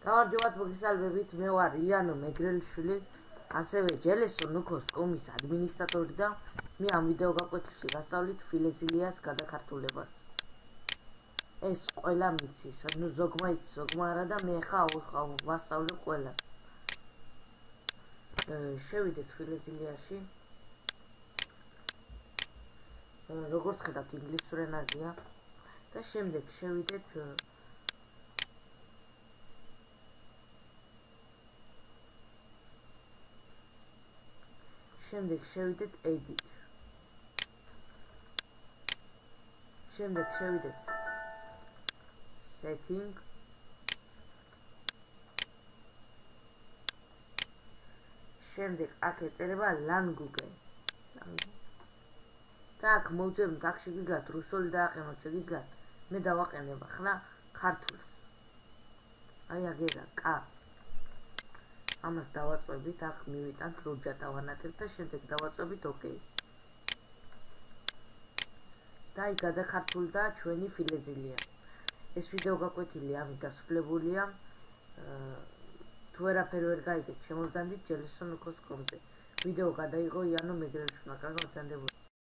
გამარჯობათ მოგესალმებით, მე ვარ იანო მეგრელიშვილი, ასევე ჯელესონ ნუქოს კომის ადმინისტრატორი და მე ამ ვიდეო გაკვეთილში გასწავლით ფილეზილიას გადაქართულებას. ეს ყველა მიცის, ნუ ზოგმა იცის, ზოგმა არა და მე ხა ვასწავლებ ყველას. შევიდეთ ფილეზილიაში. როგორც ხედავთ, ინგლისურ ენაზეა და შემდეგ შევიდეთ edit. შემდეგ შევიდეთ setting. შემდეგ აქ ეწერება language. და აქ მოვძებნთ, აქ შეგიძლიათ რუსული დააყენოთ, შეგიძლიათ მე დავაყენებ ახლა ქართულს. აი აგერა კა. ამას დავაწვევით, აქ მივიტანთ როჯა დავანათებთ და შემდეგ დავაწვევით OK-ს. და აი გადაქართულდა ჩვენი ფილეზილია. ეს ვიდეო გაკვეთილი ამით დასრულებულია. თუ ვერაფერი ვერ გაიგეთ, შემოვძანდით ჯელესონ ნუქოს კომზე. ვიდეო გადაიღო იანო მეგრელიშვილმა, კარგად მოგზაურობთ.